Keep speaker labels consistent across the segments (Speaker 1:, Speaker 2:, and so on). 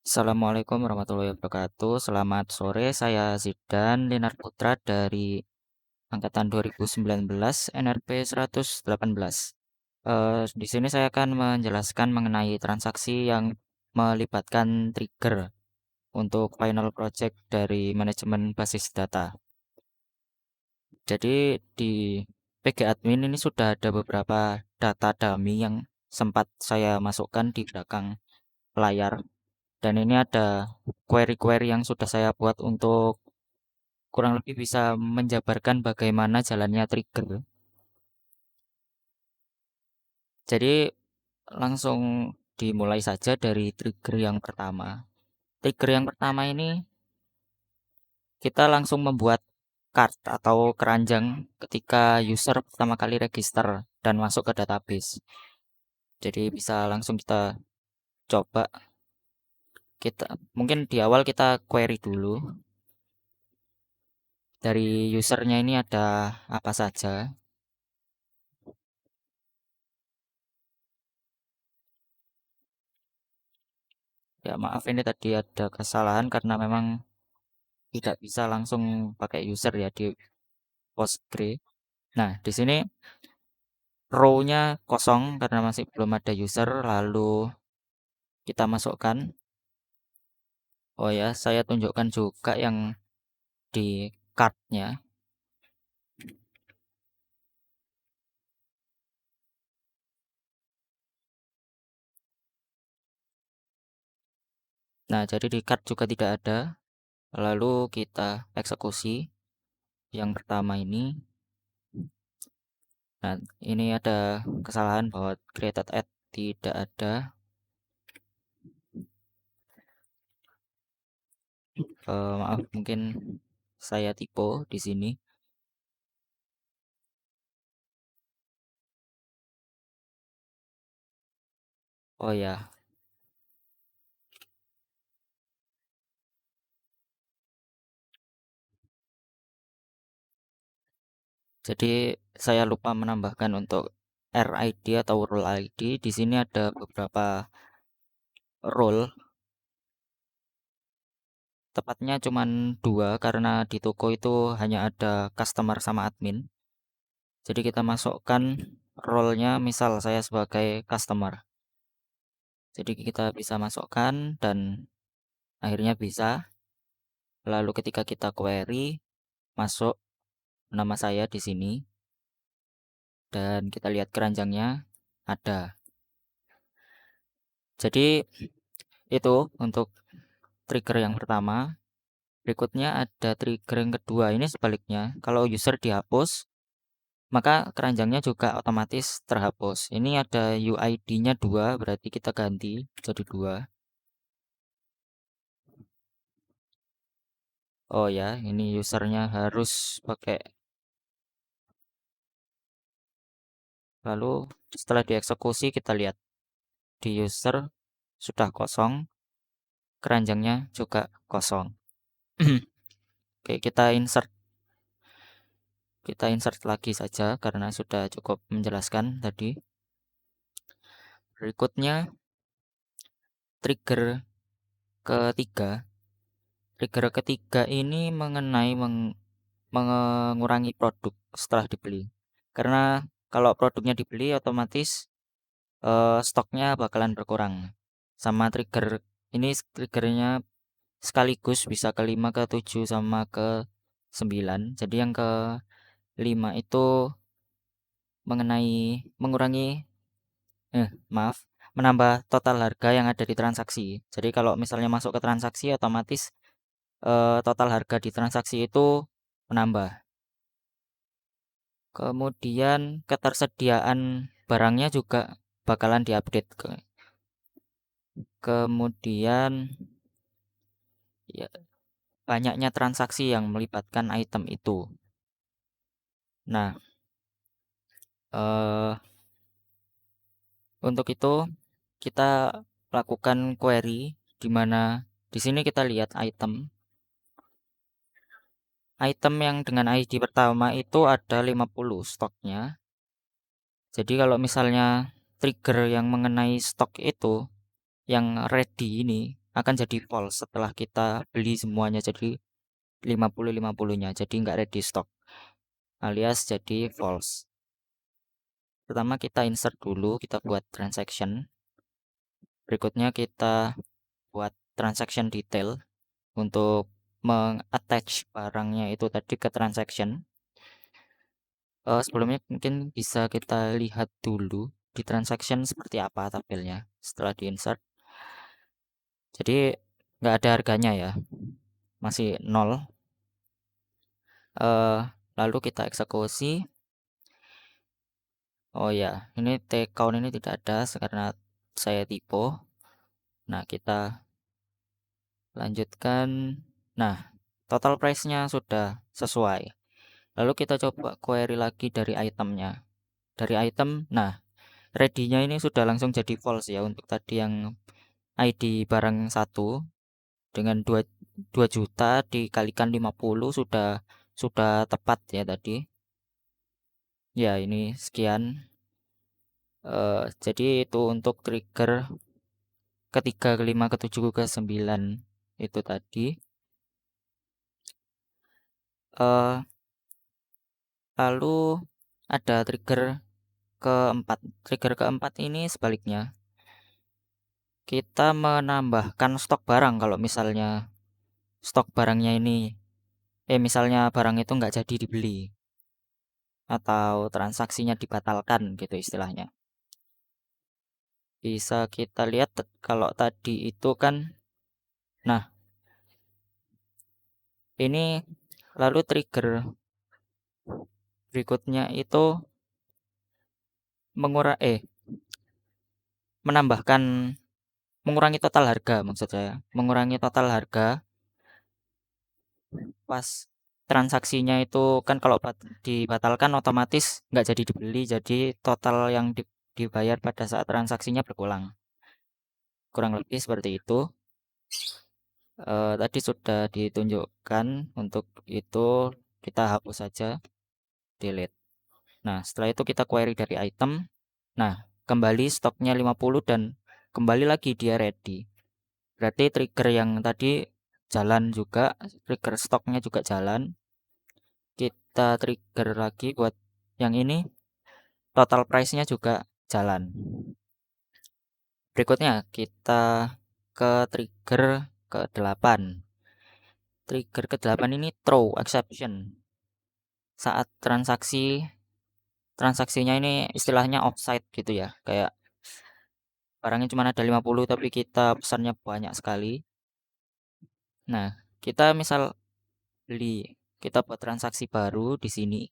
Speaker 1: Assalamualaikum warahmatullahi wabarakatuh. Selamat sore, saya Zidan Linar Putra dari angkatan 2019 NRP 118. Di sini saya akan menjelaskan mengenai transaksi yang melibatkan trigger untuk final project dari manajemen basis data. Jadi di PG Admin ini sudah ada beberapa data dummy yang sempat saya masukkan di belakang layar. Dan ini ada query-query yang sudah saya buat untuk kurang lebih bisa menjabarkan bagaimana jalannya trigger. Jadi langsung dimulai saja dari trigger yang pertama. Trigger yang pertama ini kita langsung membuat card atau keranjang ketika user pertama kali register dan masuk ke database. Jadi bisa langsung kita coba. Kita mungkin di awal kita query dulu dari usernya ini ada apa saja. Ya maaf ini tadi ada kesalahan karena memang tidak bisa langsung pakai user ya di Postgre. Nah, di sini row-nya kosong karena masih belum ada user, lalu kita masukkan. Oh ya, saya tunjukkan juga yang di card-nya. Nah, jadi di card juga tidak ada. Lalu kita eksekusi yang pertama ini. Nah, ini ada kesalahan bahwa created add tidak ada. Maaf, mungkin saya typo di sini. Oh ya, jadi saya lupa menambahkan untuk RID atau role ID. Di sini ada beberapa role, tepatnya cuma dua karena di toko itu hanya ada customer sama admin. Jadi kita masukkan role-nya, misal saya sebagai customer. Jadi kita bisa masukkan dan akhirnya bisa. Lalu ketika kita query, masuk nama saya di sini dan kita lihat keranjangnya ada. Jadi itu untuk trigger yang pertama. Berikutnya ada trigger yang kedua. Ini sebaliknya. Kalau user dihapus, maka keranjangnya juga otomatis terhapus. Ini ada UID-nya 2, berarti kita ganti jadi 2. Oh ya, ini usernya harus pakai. Lalu setelah dieksekusi kita lihat di user sudah kosong, keranjangnya juga kosong. Oke, kita insert lagi saja karena sudah cukup menjelaskan tadi. Berikutnya trigger ketiga. Trigger ketiga ini mengenai mengurangi produk setelah dibeli. Karena kalau produknya dibeli otomatis stoknya bakalan berkurang. Sama trigger ini triggernya sekaligus bisa ke 5, ke 7 sama ke 9. Jadi yang ke 5 itu mengenai mengurangi maaf, menambah total harga yang ada di transaksi. Jadi kalau misalnya masuk ke transaksi otomatis total harga di transaksi itu menambah. Kemudian ketersediaan barangnya juga bakalan diupdate. Kemudian ya, banyaknya transaksi yang melibatkan item itu. Nah, eh, untuk itu kita lakukan query di mana di sini kita lihat item yang dengan ID pertama itu ada 50 stoknya. Jadi kalau misalnya trigger yang mengenai stok itu yang ready ini akan jadi false setelah kita beli semuanya jadi 50-50-nya, jadi nggak ready stock alias jadi false. Pertama kita insert dulu, kita buat transaction. Berikutnya kita buat transaction detail untuk meng-attach barangnya itu tadi ke transaction. Sebelumnya mungkin bisa kita lihat dulu di transaction seperti apa tabelnya setelah di insert. Jadi nggak ada harganya ya, masih nol. eh Lalu kita eksekusi. Oh ya, ini take count ini tidak ada karena saya typo. Nah, kita lanjutkan. Nah, total price-nya sudah sesuai. Lalu kita coba query lagi dari itemnya. Dari item, nah, ready-nya ini sudah langsung jadi false ya untuk tadi yang ID barang satu dengan 2 juta dikalikan 50 sudah tepat ya tadi. Ya, ini sekian. Jadi itu untuk trigger ketiga, kelima, ketujuh, ke-9 itu tadi. eh Lalu ada trigger keempat. Trigger keempat ini sebaliknya. Kita menambahkan stok barang kalau misalnya stok barangnya ini, misalnya barang itu nggak jadi dibeli atau transaksinya dibatalkan gitu istilahnya. Bisa kita lihat kalau tadi itu kan, nah ini lalu trigger berikutnya itu menambahkan mengurangi total harga maksud saya. Mengurangi total harga pas transaksinya itu kan kalau dibatalkan otomatis nggak jadi dibeli, jadi total yang dibayar pada saat transaksinya berkurang. Kurang lebih seperti itu. Tadi sudah ditunjukkan untuk itu kita hapus saja, delete. Nah, setelah itu kita query dari item. Nah, kembali stoknya 50 dan kembali lagi dia ready. Berarti trigger yang tadi jalan juga, trigger stoknya juga jalan. Kita trigger lagi buat yang ini, total price-nya juga jalan. Berikutnya kita ke trigger ke-8. Trigger ke-8 ini throw exception. Saat transaksinya ini istilahnya offside gitu ya. Kayak barangnya cuma ada 50 tapi kita pesannya banyak sekali. Nah, kita misal kita buat transaksi baru di sini.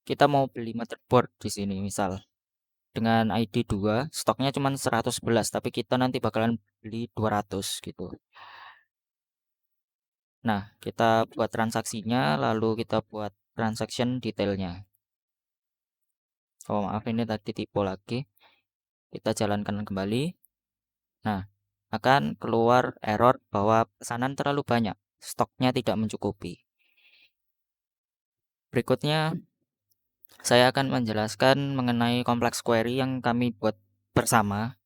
Speaker 1: Kita mau beli motherboard di sini misal dengan ID 2, stoknya cuma 111 tapi kita nanti bakalan beli 200 gitu. Nah, kita buat transaksinya lalu kita buat transaction detailnya. Oh, maaf ini tadi tipe lagi. Kita jalankan kembali. Nah, akan keluar error bahwa pesanan terlalu banyak, stoknya tidak mencukupi. Berikutnya, saya akan menjelaskan mengenai kompleks query yang kami buat bersama.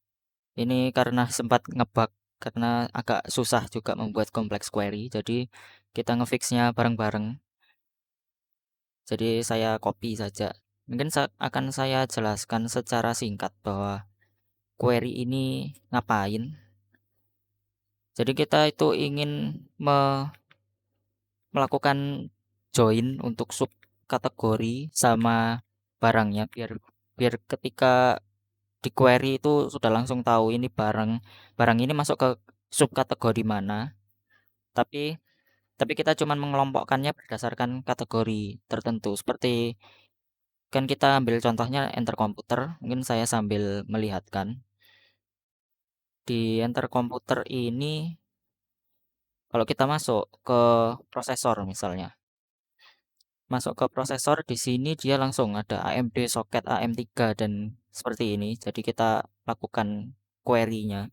Speaker 1: Ini karena sempat ngebug, karena agak susah juga membuat kompleks query, jadi kita ngefixnya bareng-bareng. Jadi saya copy saja. Mungkin akan saya jelaskan secara singkat bahwa query ini ngapain. Jadi kita itu ingin melakukan join untuk sub kategori sama barangnya biar biar ketika di query itu sudah langsung tahu ini barang ini masuk ke sub kategori mana. Tapi tapi kita cuma mengelompokkannya berdasarkan kategori tertentu. Seperti kan kita ambil contohnya enter komputer, mungkin saya sambil melihatkan. Di enter komputer ini kalau kita masuk ke prosesor misalnya. Masuk ke prosesor di sini dia langsung ada AMD soket AM3 dan seperti ini. Jadi kita lakukan query-nya.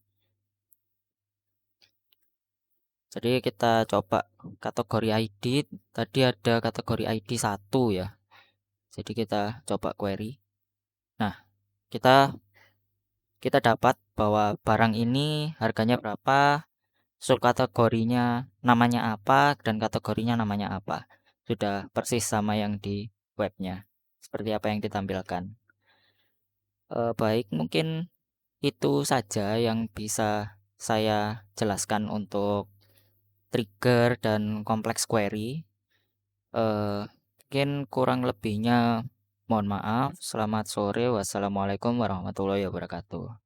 Speaker 1: Jadi kita coba kategori ID. Tadi ada kategori ID 1 ya. Jadi kita coba query. Nah, kita kita dapat bahwa barang ini harganya berapa, subkategorinya namanya apa dan kategorinya namanya apa. Sudah persis sama yang di webnya, seperti apa yang ditampilkan. Baik, mungkin itu saja yang bisa saya jelaskan untuk trigger dan kompleks query. Mungkin kurang lebihnya mohon maaf. Selamat sore. Wassalamualaikum warahmatullahi wabarakatuh.